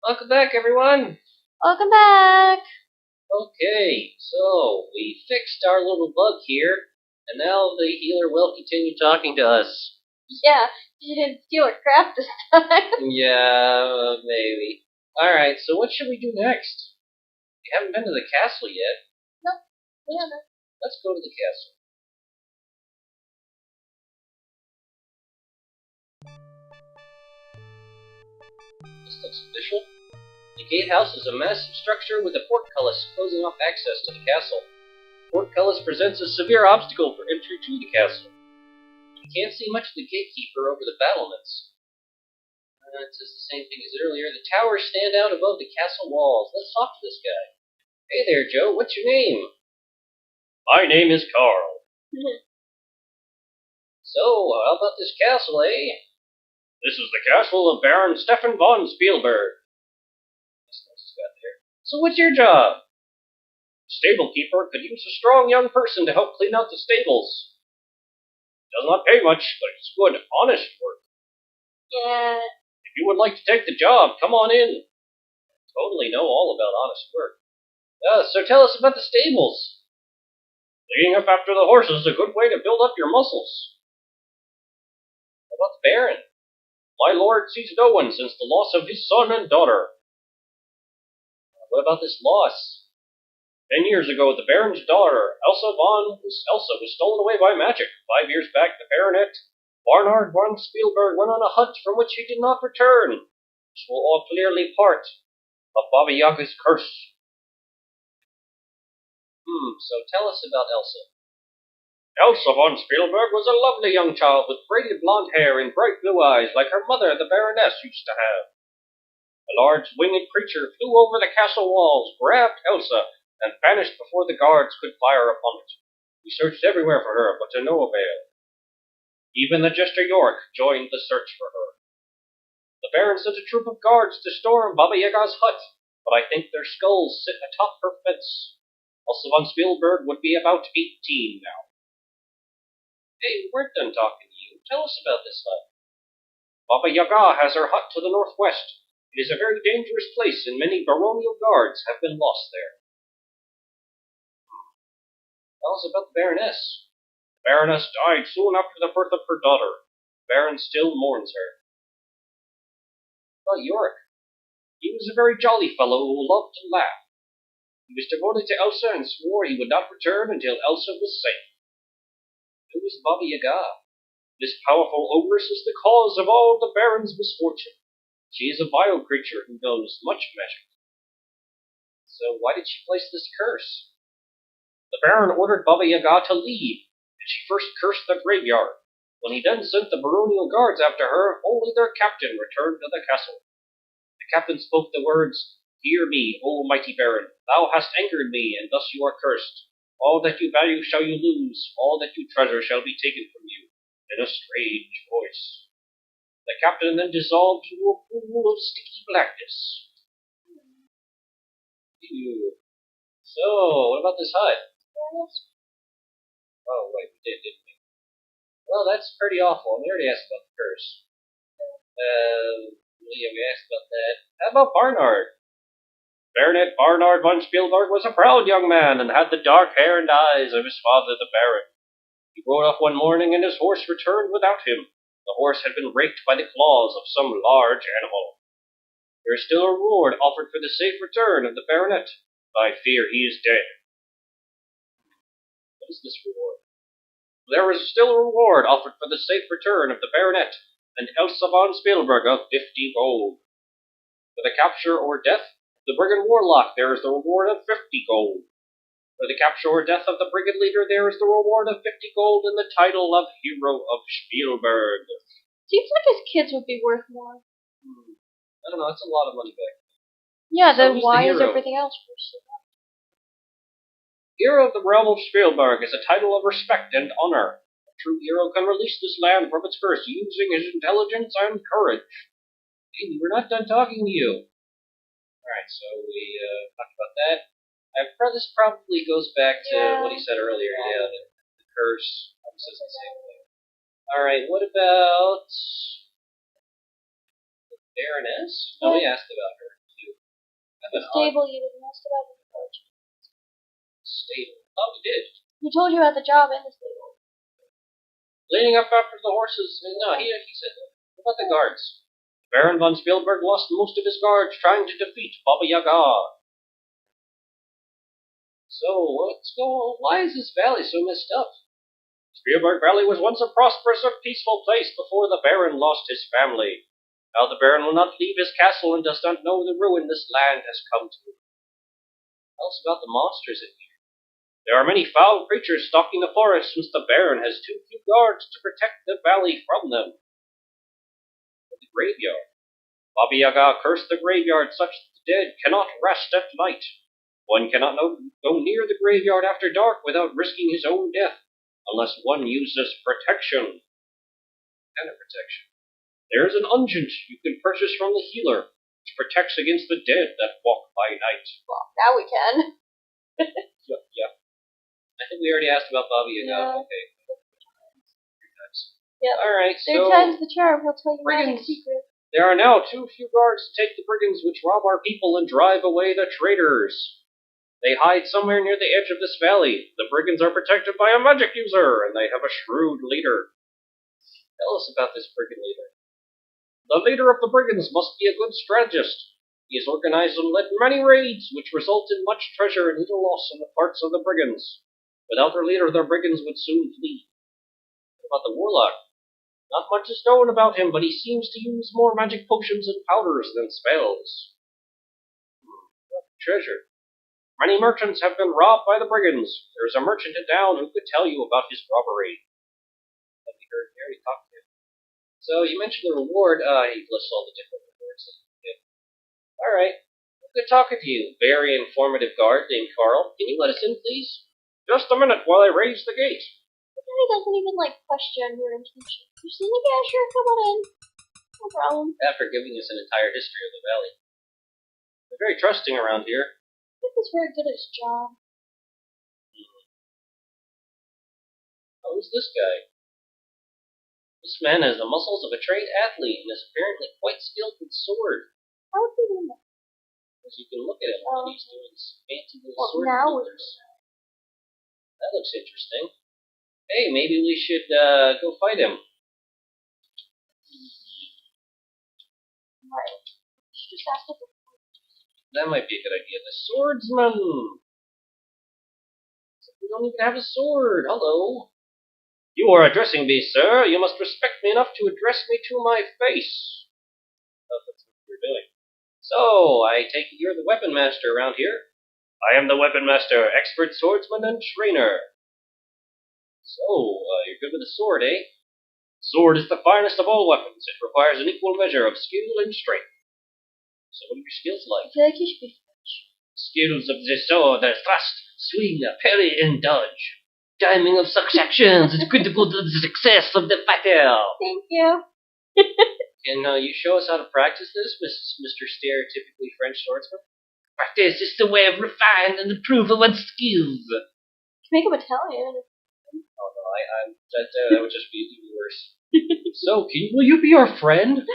Welcome back, everyone! Welcome back! Okay, so we fixed our little bug here, and now the healer will continue talking to us. Yeah, you didn't steal her crap this time. Yeah, maybe. Alright, so what should we do next? We haven't been to the castle yet. No, we haven't. Let's go to the castle. This looks official. The gatehouse is a massive structure with a portcullis closing off access to the castle. The portcullis presents a severe obstacle for entry to the castle. You can't see much of the gatekeeper over the battlements. It says the same thing as earlier. The towers stand out above the castle walls. Let's talk to this guy. Hey there, Joe. What's your name? My name is Carl. So, how about this castle, eh? This is the castle of Baron Stefan von Spielberg. So what's your job? Stable keeper could use a strong young person to help clean out the stables. Does not pay much, but it's good, honest work. Yeah. If you would like to take the job, come on in. I totally know all about honest work. So tell us about the stables. Cleaning up after the horses is a good way to build up your muscles. How about the Baron? My lord sees no one since the loss of his son and daughter. What about this loss? 10 years ago, the Baron's daughter, Elsa was stolen away by magic. 5 years back, the Baronet, Barnard von Spielberg, went on a hunt from which he did not return. This will all clearly part of Baba Yaga's curse. So tell us about Elsa. Elsa von Spielberg was a lovely young child with braided blonde hair and bright blue eyes like her mother, the Baroness, used to have. A large winged creature flew over the castle walls, grabbed Elsa, and vanished before the guards could fire upon it. We searched everywhere for her, but to no avail. Even the Jester York joined the search for her. The Baron sent a troop of guards to storm Baba Yaga's hut, but I think their skulls sit atop her fence. Elsa von Spielberg would be about 18 now. Hey, we weren't done talking to you. Tell us about this hut. Baba Yaga has her hut to the northwest. It is a very dangerous place, and many baronial guards have been lost there. Tell us about the Baroness. The Baroness died soon after the birth of her daughter. The Baron still mourns her. Well, Yorick. He was a very jolly fellow who loved to laugh. He was devoted to Elsa and swore he would not return until Elsa was safe. Who is Baba Yaga? This powerful ogress is the cause of all the Baron's misfortune. She is a vile creature who knows much magic. So why did she place this curse? The Baron ordered Baba Yaga to leave, and she first cursed the graveyard. When he then sent the baronial guards after her, only their captain returned to the castle. The captain spoke the words, "Hear me, O mighty Baron. Thou hast angered me, and thus you are cursed. All that you value shall you lose, all that you treasure shall be taken from you," in a strange voice. The captain then dissolved into a pool of sticky blackness. Ew. So, what about this hut? Oh, wait, we did, didn't we? Well, that's pretty awful. We already asked about the curse. Yeah, we asked about that. How about Barnard? Baronet Barnard von Spielberg was a proud young man and had the dark hair and eyes of his father, the Baron. He rode off one morning and his horse returned without him. The horse had been raked by the claws of some large animal. There is still a reward offered for the safe return of the Baronet. I fear he is dead. What is this reward? There is still a reward offered for the safe return of the Baronet and Elsa von Spielberg of 50 gold. For the capture or death of the brigand warlock, there is the reward of 50 gold. For the capture or death of the brigand leader, there is the reward of 50 gold and the title of Hero of Spielberg. Seems like his kids would be worth more. I don't know, that's a lot of money back. Yeah, So then who's why the is hero? everything else worth? Hero of the realm of Spielberg is a title of respect and honor. A true hero can release this land from its curse using his intelligence and courage. Hey, we're not done talking to you. Alright, so we talked about that. This probably goes back to what he said earlier. Yeah, the curse. Says the same thing. Alright, what about the Baroness? No, we asked about her. stable you didn't ask about in the village. Stable. Oh, we did. He told you about the job in the stable. Leaning up after the horses. No, he said that. What about the guards? Baron von Spielberg lost most of his guards trying to defeat Baba Yaga. So, what's going on? Why is this valley so messed up? Spielberg Valley was once a prosperous and peaceful place before the Baron lost his family. Now the Baron will not leave his castle and does not know the ruin this land has come to. Tell us about the monsters in here. There are many foul creatures stalking the forest since the Baron has too few guards to protect the valley from them. The graveyard. Baba Yaga cursed the graveyard such that the dead cannot rest at night. One cannot go near the graveyard after dark without risking his own death, unless one uses protection. What kind of protection? There is an unguent you can purchase from the healer, which protects against the dead that walk by night. Well, now we can. Yeah. I think we already asked about Baba Yaga. Yeah. Okay. 3 times. Yep. Alright, so... 3 times the charm, he'll tell you brigands. magic secret. There are now too few guards to take the brigands which rob our people and drive away the traitors. They hide somewhere near the edge of this valley. The brigands are protected by a magic user, and they have a shrewd leader. Tell us about this brigand leader. The leader of the brigands must be a good strategist. He has organized and led many raids, which result in much treasure and little loss on the parts of the brigands. Without their leader, the brigands would soon flee. What about the warlock? Not much is known about him, but he seems to use more magic potions and powders than spells. Treasure. Many merchants have been robbed by the brigands. There is a merchant in town who could tell you about his robbery. That we already talked to him. So you mentioned the reward. He lists all the different rewards that you can get. Alright. Good talking to you. Very informative guard named Carl. Can you let us in, please? Just a minute while I raise the gate. The guy doesn't even, question your intentions. You're just like, yeah, sure, come on in. No problem. After giving us an entire history of the valley. They're very trusting around here. I think he's very good at his job. Oh, who's this guy? This man has the muscles of a trained athlete and is apparently quite skilled with sword. How would he do that? As you can look at him when he's doing fancy little sword now maneuvers. That looks interesting. Hey, maybe we should go fight him. Right. You should just ask him. That might be a good idea. The swordsman! We don't even have a sword. Hello. You are addressing me, sir. You must respect me enough to address me to my face. Oh, that's what you're doing. So, I take it you're the weapon master around here? I am the weapon master, expert swordsman and trainer. So, you're good with a sword, eh? Sword is the finest of all weapons. It requires an equal measure of skill and strength. So what are your skills like? I feel like you should be French. Skills of the sword are thrust, swing, parry, and dodge. Timing of such actions is critical to the success of the battle. Thank you. Can you show us how to practice this, Mr. Stereotypically French swordsman? Practice is the way of refine and improve one's skills. Make him Italian. Oh no, that would just be even worse. So, will you be our friend?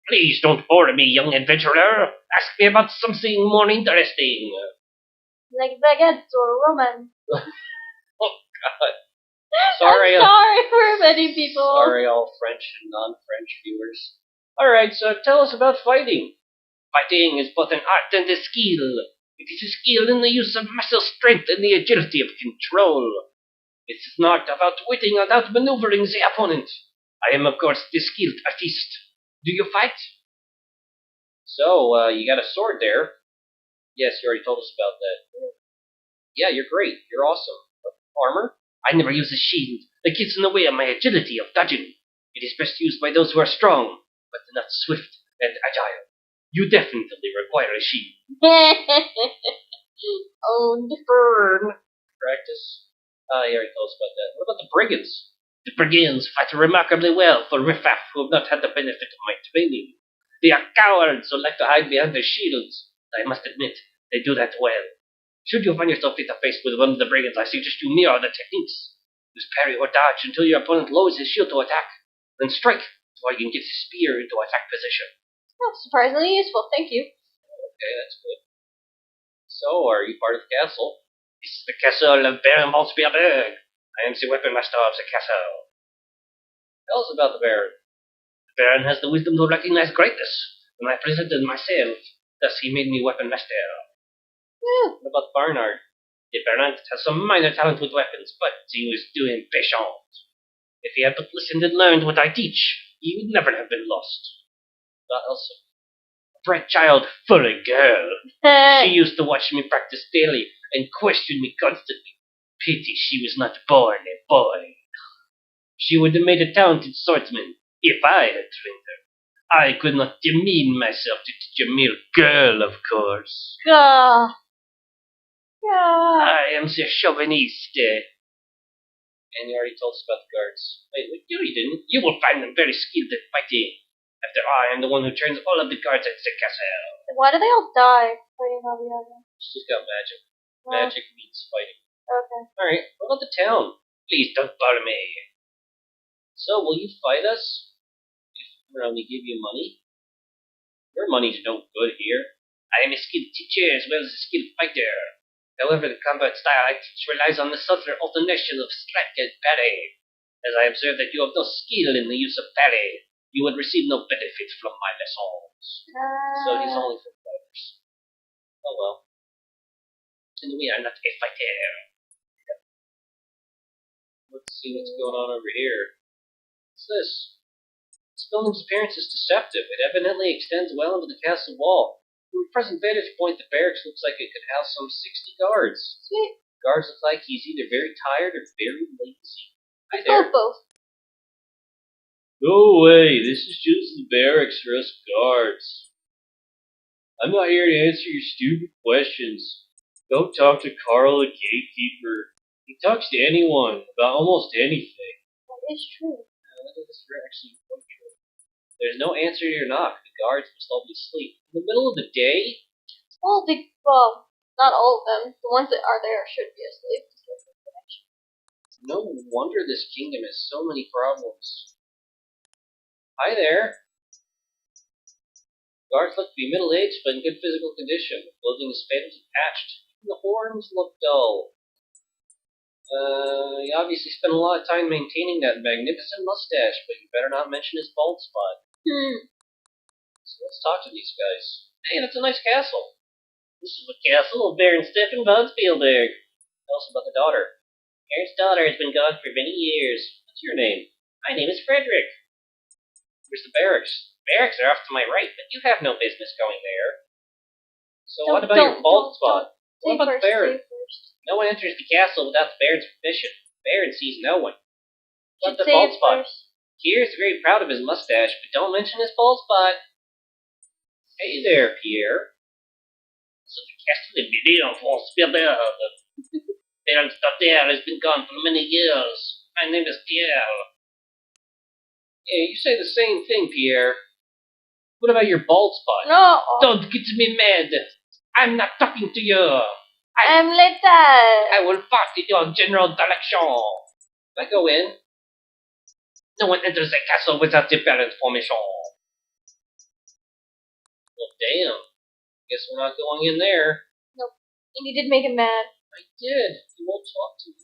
Please don't bore me, young adventurer. Ask me about something more interesting. Like baguettes or Roman. Oh, God. Sorry. I'm sorry for many people. Sorry, all French and non-French viewers. Alright, so tell us about fighting. Fighting is both an art and a skill. It is a skill in the use of muscle strength and the agility of control. It is not about witting or outmaneuvering the opponent. I am, of course, the skilled artiste. Do you fight? So, you got a sword there. Yes, you already told us about that. Yeah, you're great. You're awesome. Armor? I never use a shield. It gets in the way of my agility of dodging. It is best used by those who are strong, but not swift and agile. You definitely require a shield. Owned. Burn. Practice. You already told us about that. What about the brigands? The brigands fight remarkably well for riffraff who have not had the benefit of my training. They are cowards who like to hide behind their shields. I must admit, they do that well. Should you find yourself face to face with one of the brigands, I suggest you mirror the techniques. Use parry or dodge until your opponent lowers his shield to attack. Then strike so he can get his spear into attack position. That's surprisingly useful, thank you. Okay, that's good. So, are you part of the castle? This is the castle of Baron von Spielberg. I am the weapon master of the castle. Tell us about the Baron. The Baron has the wisdom to recognize greatness. When I presented myself, thus he made me weapon master. What about Barnard? The Baron has some minor talent with weapons, but he was too impatient. If he had but listened and learned what I teach, he would never have been lost. But also, a bright child, full of girl. She used to watch me practice daily and question me constantly. Pity she was not born a boy. She would have made a talented swordsman if I had trained her. I could not demean myself to teach a mere girl, of course. Yeah. I am the chauvinist. And you already told us about the guards. Wait, no you didn't. You will find them very skilled at fighting. After I am the one who trains all of the guards at the castle. Why do they all die fighting all the other? She's got magic. Magic means fighting. Okay. Alright, what about the town? Please don't bother me. So, will you fight us? If we give you money? Your money's no good here. I am a skilled teacher as well as a skilled fighter. However, the combat style I teach relies on the subtler alternation of strike and parry. As I observe that you have no skill in the use of parry, you would receive no benefit from my lessons. So he's only for fighters. Oh well. And we are not a fighter. Let's see what's going on over here. What's this? This building's appearance is deceptive. It evidently extends well into the castle wall. From a present vantage point, the barracks looks like it could house some 60 guards. Sweet. Guards look like he's either very tired or very lazy. Hi Let's there. go both. Go away. This is just the barracks for us guards. I'm not here to answer your stupid questions. Go talk to Carl, the gatekeeper. He talks to anyone about almost anything. That is true. That is actually quite true. There's no answer to your knock. The guards must all be asleep. In the middle of the day? Well, not all of them. The ones that are there should be asleep. No wonder this kingdom has so many problems. Hi there. Guards look to be middle-aged but in good physical condition. The clothing is faded and patched. Even the horns look dull. You obviously spent a lot of time maintaining that magnificent mustache, but you better not mention his bald spot. So let's talk to these guys. Hey, that's a nice castle. This is the castle of Baron Stefan von Spielberg. Tell us about the daughter. Baron's daughter has been gone for many years. What's your name? My name is Frederick. Where's the barracks? Barracks are off to my right, but you have no business going there. So what about your bald spot? What about the Baron? No one enters the castle without the Baron's permission. The Baron sees no one. What about the bald spot? Pierre is very proud of his mustache, but don't mention his bald spot. Hey there, Pierre. So the castle of Baron von Spielberg. Baron's daughter has been gone for many years. My name is Pierre. Yeah, you say the same thing, Pierre. What about your bald spot? No. Don't get me mad. I'm not talking to you. I'm later. I will fight in your general direction. Can I go in? No one enters the castle without the Baron's permission. Well, damn. Guess we're not going in there. Nope. And you did make him mad. I did. He won't talk to me.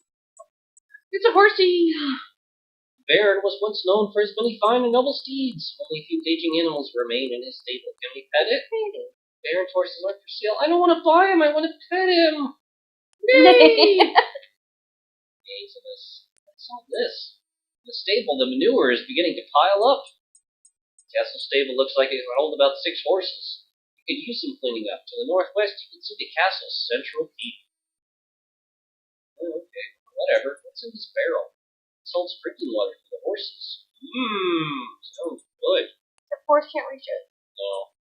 It's a horsey. Baron was once known for his many fine and noble steeds. Only a few aging animals remain in his stable. Can we pet it? Baron's horses aren't for sale. I don't want to buy him. I want to pet him. Yay! What's all this? In the stable, the manure is beginning to pile up. The castle stable looks like it can hold about 6 horses. You could use some cleaning up. To the northwest, you can see the castle's central peak. Oh, okay, whatever. What's in this barrel? This holds drinking water for the horses. Sounds good. The horse can't reach it. No.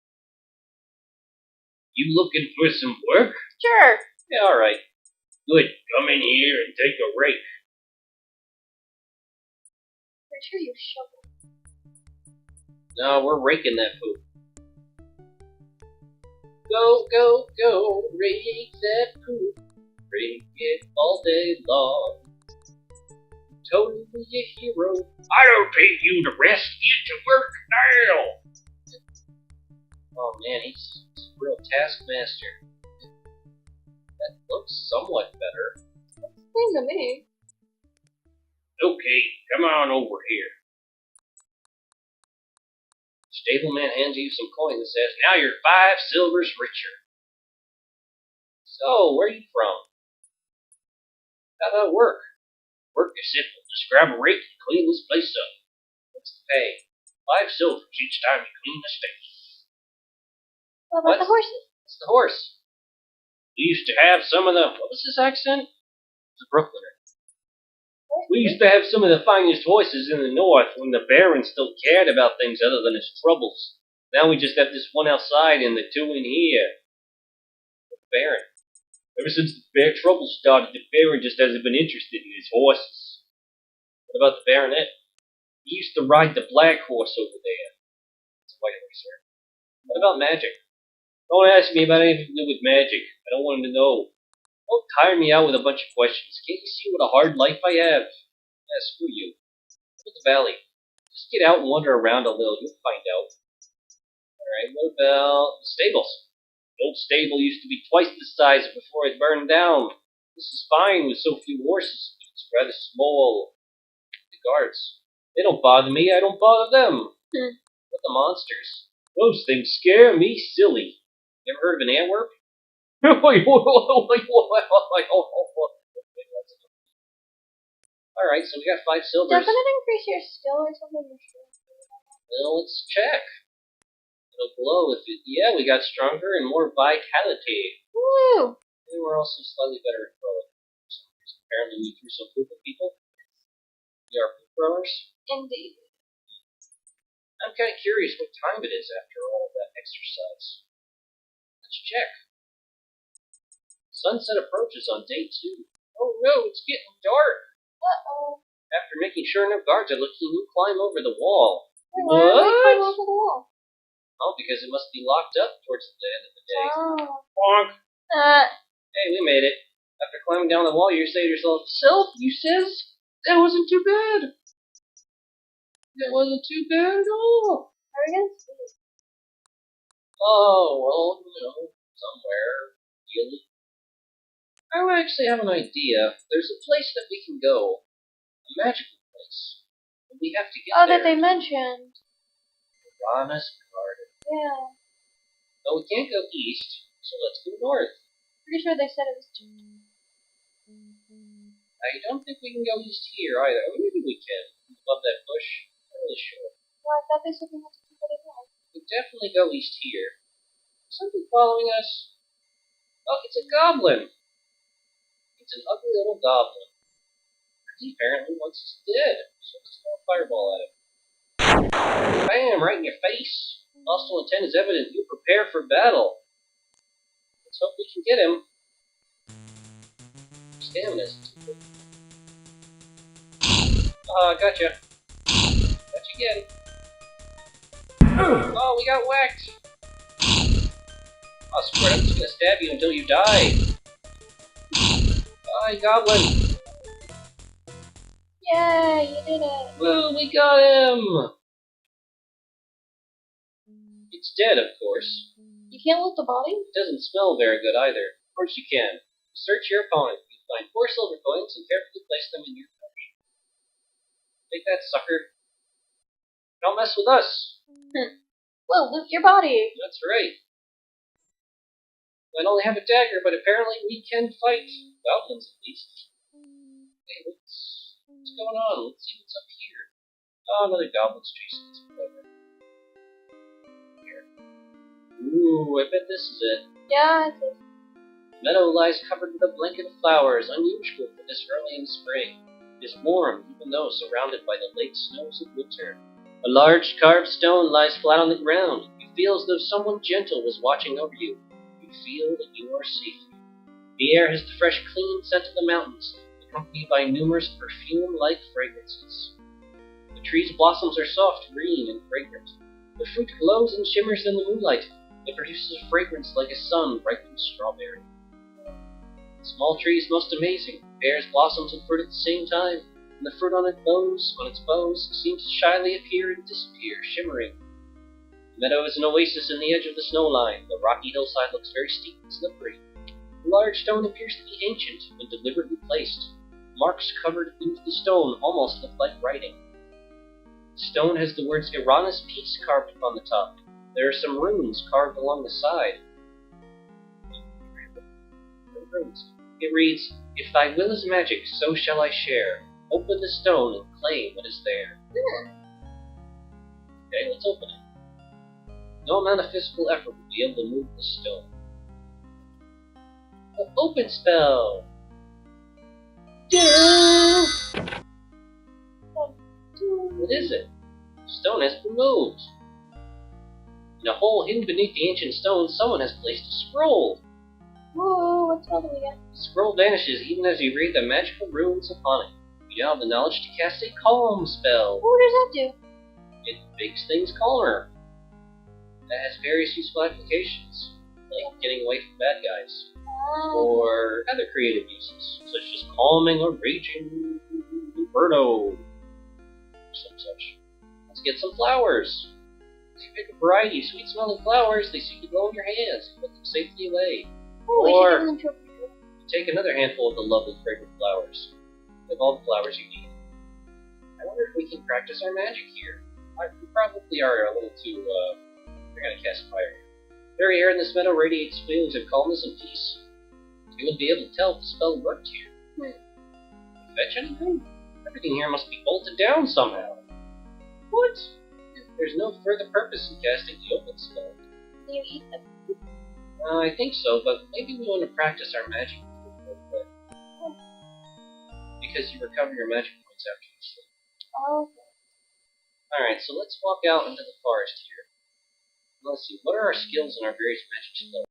You looking for some work? Sure. Yeah, alright. Good. Come in here and take a rake. Pretty sure you shovel. No, we're raking that poop. Go, go, go, rake that poop. Rake it all day long. Totally a hero. I don't pay you to rest. Get to work now. Oh man, he's a real taskmaster. looks somewhat better. Seems to me. Okay, come on over here. Stableman hands you some coin and says, now you're 5 silvers richer. So, where are you from? How about work? Work is simple. Just grab a rake and clean this place up. What's the pay? 5 silvers each time you clean the stable. What about the horses? It's the horse. We used to have some of the... What was his accent? It was a Brooklyner. We used to have some of the finest horses in the north when the Baron still cared about things other than his troubles. Now we just have this one outside and the 2 in here. The Baron. Ever since the trouble started, the Baron just hasn't been interested in his horses. What about the Baronet? He used to ride the black horse over there. It's a white horse, sir. What about magic? Don't ask me about anything to do with magic. I don't want him to know. Don't tire me out with a bunch of questions. Can't you see what a hard life I have? Yeah, screw you. Look at the valley. Just get out and wander around a little. You'll find out. Alright, what about the stables? The old stable used to be twice the size before it burned down. This is fine with so few horses, but it's rather small. The guards. They don't bother me. I don't bother them. What the monsters? Those things scare me silly. You ever heard of an antwerp? Alright, so we got 5 silvers. Doesn't it increase your skill or something? Well, let's check. It'll glow if it... Yeah, we got stronger and more vitality. Woo! And we're also slightly better at throwing. Apparently we threw some poop at people. We are poop throwers. Indeed. I'm kind of curious what time it is after all of that exercise. Let's check. Sunset approaches on day 2. Oh no, it's getting dark. Uh-oh. After making sure enough guards are looking, you climb over the wall. Why are we climbing over the wall? Oh, because it must be locked up towards the end of the day. Oh. Bonk. Uh. Hey, we made it. After climbing down the wall, you say to yourself, Self, you says, that wasn't too bad. That wasn't too bad at all. How are we gonna sleep? Oh, well, you know, somewhere. Really. I actually have an idea. There's a place that we can go. A magical place. But we have to get there. Oh, that they mentioned. Erana's garden. Yeah. No, we can't go east, so let's go north. Pretty sure they said it was I don't think we can go east here either. Or maybe we can. Above that bush. Not really sure. Well, I thought they said we had to keep it in north. We can definitely go east here. Is something following us? Oh, it's a goblin. It's an ugly little goblin. He apparently wants us dead, so let's throw a fireball at him. Bam! Right in your face. Hostile intent is evident. You prepare for battle. Let's hope we can get him. Stamina. Gotcha. Gotcha again. Oh, we got whacked. Oh, squirt, I'm just gonna stab you until you die. Die, goblin. Yay, you did it. Woo, we got him. It's dead, of course. You can't loot the body? It doesn't smell very good either. Of course you can. Search your opponent. You find 4 silver coins and carefully place them in your pouch. Take that, sucker. Don't mess with us. Well, loot your body. That's right. I only have a dagger, but apparently we can fight goblins at least. Hey, what's going on? Let's see what's up here. Oh, another goblin's chasing us. Here. Ooh, I bet this is it. Yeah, it's it. The meadow lies covered with a blanket of flowers, unusual for this early in spring. It is warm, even though surrounded by the late snows of winter. A large carved stone lies flat on the ground. You feel as though someone gentle was watching over you. You feel that you are safe. The air has the fresh, clean scent of the mountains, accompanied by numerous perfume-like fragrances. The tree's blossoms are soft, green, and fragrant. The fruit glows and shimmers in the moonlight. It produces a fragrance like a sun-ripened strawberry. The small tree is most amazing. It bears blossoms and fruit at the same time, and the fruit on its bows seems to shyly appear and disappear, shimmering. The meadow is an oasis in the edge of the snow line. The rocky hillside looks very steep and slippery. The large stone appears to be ancient when deliberately placed. Marks covered into the stone almost look like writing. The stone has the words Erana's peace carved upon the top. There are some runes carved along the side. It reads, "If thy will is magic, so shall I share. Open the stone and claim what is there." Okay, let's open it. No amount of physical effort will be able to move the stone. An open spell! What is it? The stone has been moved. In a hole hidden beneath the ancient stone, someone has placed a scroll. Whoa, what spell do we get? The scroll vanishes even as you read the magical runes upon it. You now have the knowledge to cast a calm spell. What does that do? It makes things calmer. That has various useful applications, like getting away from bad guys, or other creative uses, such as calming a raging inferno, or some such. Let's get some flowers. If you pick a variety of sweet-smelling flowers, they seem to glow in your hands and put them safely away. Oh, we should give them to a Take another handful of the lovely fragrant flowers. You have all the flowers you need. I wonder if we can practice our magic here. We probably are a little too, we're gonna cast fire here. The very air in this meadow radiates feelings of calmness and peace. You would be able to tell if the spell worked here. Fetch anything? Everything here must be bolted down somehow. What? There's no further purpose in casting the open spell. Do you eat them? I think so, but maybe we want to practice our magic a little bit. Because you recover your magic points after you sleep. Oh, okay. Alright, so let's walk out into the forest here. Let's see, what are our skills in our various magic spells?